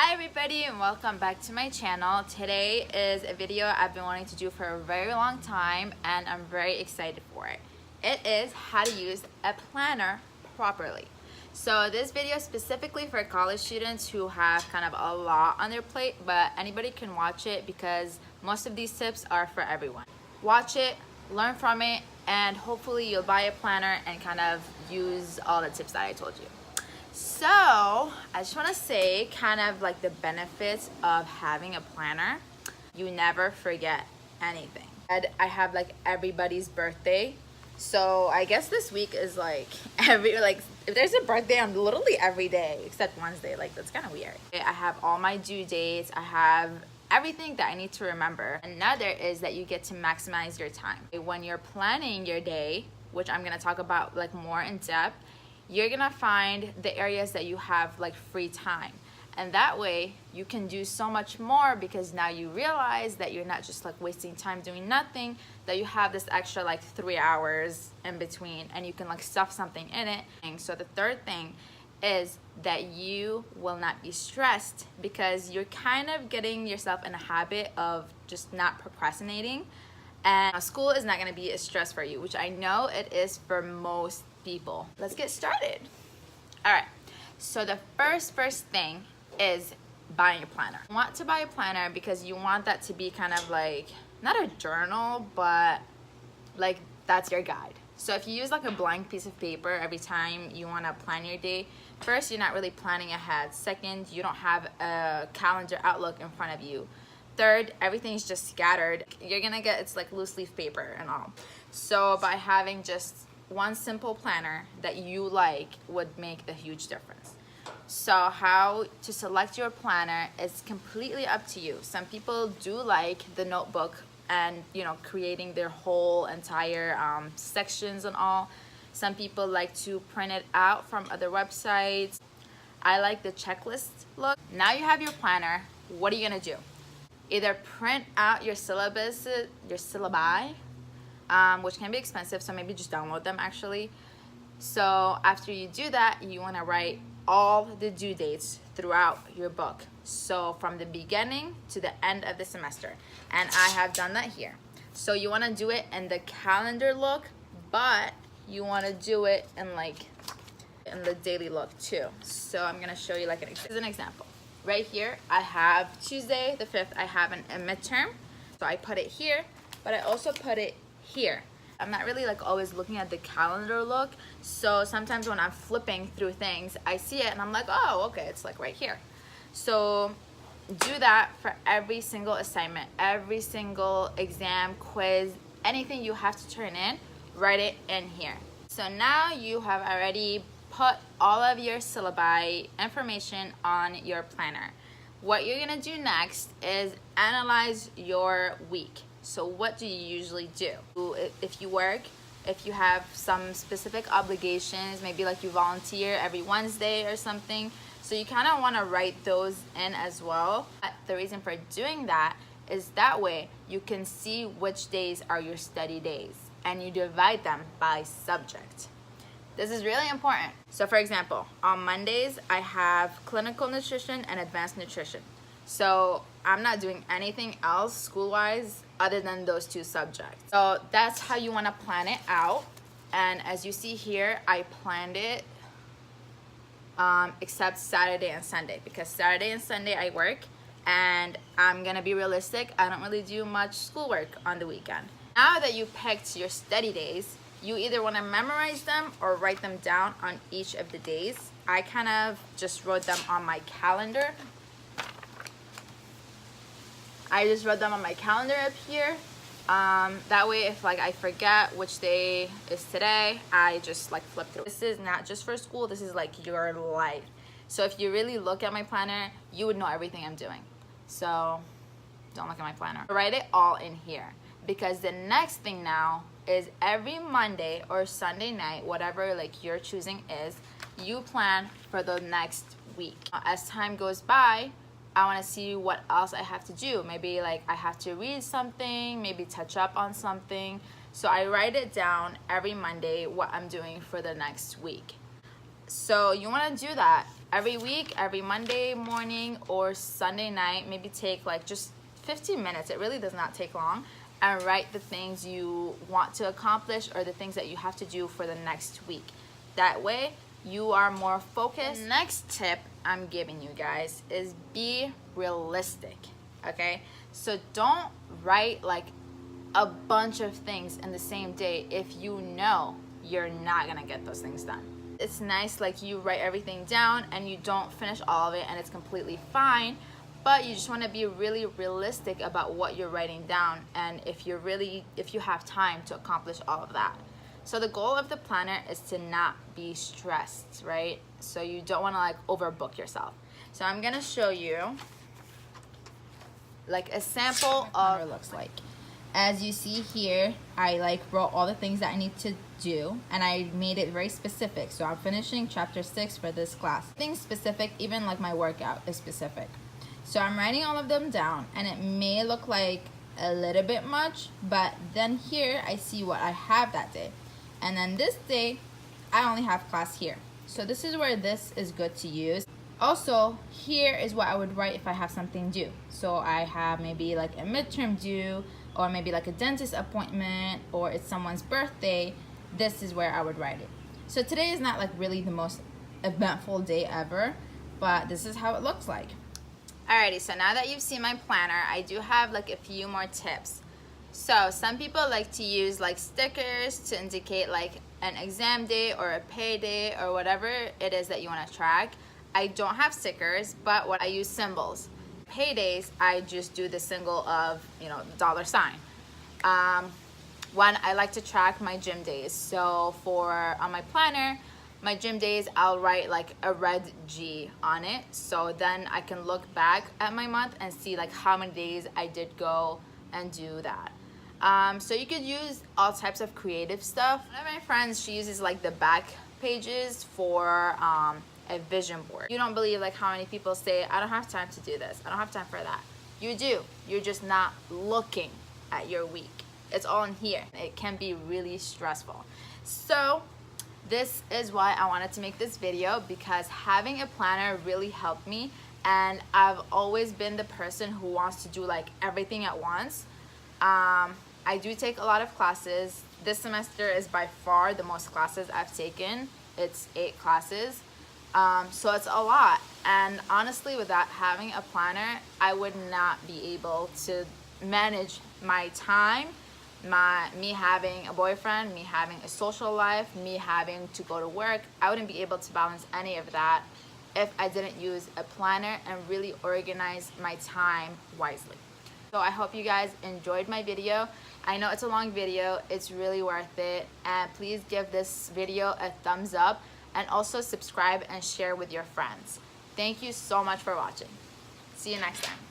Hi everybody and welcome back to my channel. Today is a video I've been wanting to do for a very long time and I'm very excited for it. It is how to use a planner properly. So this video is specifically for college students who have kind of a lot on their plate, but anybody can watch it because most of these tips are for everyone. Watch it, learn from it, and hopefully you'll buy a planner and kind of use all the tips that I told you. So I just want to say kind of like the benefits of having a planner. You never forget anything. And I have like everybody's birthday. So I guess this week is like if there's a birthday on literally every day except Wednesday, like that's kind of weird. I have all my due dates. I have everything that I need to remember. Another is that you get to maximize your time. When you're planning your day, which I'm going to talk about like more in depth, you're gonna find the areas that you have like free time, and that way you can do so much more because now you realize that you're not just like wasting time doing nothing, that you have this extra like 3 hours in between and you can like stuff something in it. And so the third thing is that you will not be stressed because you're kind of getting yourself in a habit of just not procrastinating, and school is not going to be a stress for you, which I know it is for most people. Let's get started. All right, so the first thing is buying a planner. You want to buy a planner because you want that to be kind of like not a journal, but like that's your guide. So if you use like a blank piece of paper every time you want to plan your day, first, you're not really planning ahead. Second, you don't have a calendar outlook in front of you. Third, everything's just scattered. You're gonna get, it's like loose leaf paper and all. So by having just one simple planner that you like would make a huge difference. So how to select your planner is completely up to you. Some people do like the notebook and creating their whole entire sections and all. Some people like to print it out from other websites. I like the checklist look. Now you have your planner. What are you gonna do? Either print out your syllabi, which can be expensive, so maybe just download them actually. So after you do that, you want to write all the due dates throughout your book, so from the beginning to the end of the semester, and I have done that here. So you want to do it in the calendar look, but you want to do it in the daily look too. So I'm going to show you like an example. Right here, I have Tuesday the 5th, I have a midterm. So I put it here, but I also put it here. I'm not really like always looking at the calendar look. So sometimes when I'm flipping through things, I see it and I'm like, oh, okay, it's like right here. So do that for every single assignment, every single exam, quiz, anything you have to turn in, write it in here. So now you have already put all of your syllabi information on your planner. What you're gonna do next is analyze your week. So what do you usually do? If you work, if you have some specific obligations, maybe like you volunteer every Wednesday or something, so you kind of want to write those in as well. The reason for doing that is that way you can see which days are your study days and you divide them by subject. This is really important. So for example, on Mondays, I have clinical nutrition and advanced nutrition. So I'm not doing anything else school-wise other than those two subjects. So that's how you want to plan it out. And as you see here, I planned it except Saturday and Sunday, because Saturday and Sunday I work, and I'm gonna be realistic, I don't really do much schoolwork on the weekend. Now that you picked your study days, you either want to memorize them or write them down on each of the days. I kind of just wrote them on my calendar. I just wrote them on my calendar up here. That way if like I forget which day is today, I just like flip through. This is not just for school, this is like your life. So if you really look at my planner, you would know everything I'm doing. So don't look at my planner. Write it all in here, because the next thing now is every Monday or Sunday night, whatever like your choosing is, you plan for the next week. As time goes by, I want to see what else I have to do. Maybe like I have to read something, maybe touch up on something. So I write it down every Monday what I'm doing for the next week. So you want to do that every week, every Monday morning or Sunday night, maybe take like just 15 minutes. It really does not take long, and write the things you want to accomplish or the things that you have to do for the next week. That way you are more focused. The next tip I'm giving you guys is be realistic, okay? So don't write like a bunch of things in the same day if you know you're not gonna get those things done. It's nice like you write everything down and you don't finish all of it, and it's completely fine, but you just want to be really realistic about what you're writing down, and if you have time to accomplish all of that. So the goal of the planner is to not be stressed, right? So you don't want to like overbook yourself. So I'm gonna show you like a sample of what it looks like. As you see here, I like wrote all the things that I need to do, and I made it very specific. So I'm finishing chapter 6 for this class. Things specific, even like my workout is specific. So I'm writing all of them down, and it may look like a little bit much, but then here I see what I have that day. And then this day, I only have class here. So this is where this is good to use. Also, here is what I would write if I have something due. So I have maybe like a midterm due, or maybe like a dentist appointment, or it's someone's birthday. This is where I would write it. So today is not like really the most eventful day ever, but this is how it looks like. Alrighty, so now that you've seen my planner, I do have like a few more tips. So some people like to use like stickers to indicate like an exam day or a payday or whatever it is that you want to track. I don't have stickers, but what I use symbols. Paydays, I just do the symbol of, you know, $. When I like to track my gym days. So on my planner, my gym days, I'll write like a red G on it. So then I can look back at my month and see like how many days I did go and do that. So you could use all types of creative stuff. One of my friends, she uses like the back pages for a vision board. You don't believe like how many people say, I don't have time to do this, I don't have time for that. You do. You're just not looking at your week. It's all in here. It can be really stressful. So this is why I wanted to make this video, because having a planner really helped me, and I've always been the person who wants to do like everything at once. I do take a lot of classes. This semester is by far the most classes I've taken. It's 8 classes. So it's a lot, and honestly without having a planner I would not be able to manage my time, me having a boyfriend, me having a social life, me having to go to work. I wouldn't be able to balance any of that if I didn't use a planner and really organize my time wisely. So I hope you guys enjoyed my video. I know it's a long video, it's really worth it, and please give this video a thumbs up, and also subscribe and share with your friends. Thank you so much for watching. See you next time.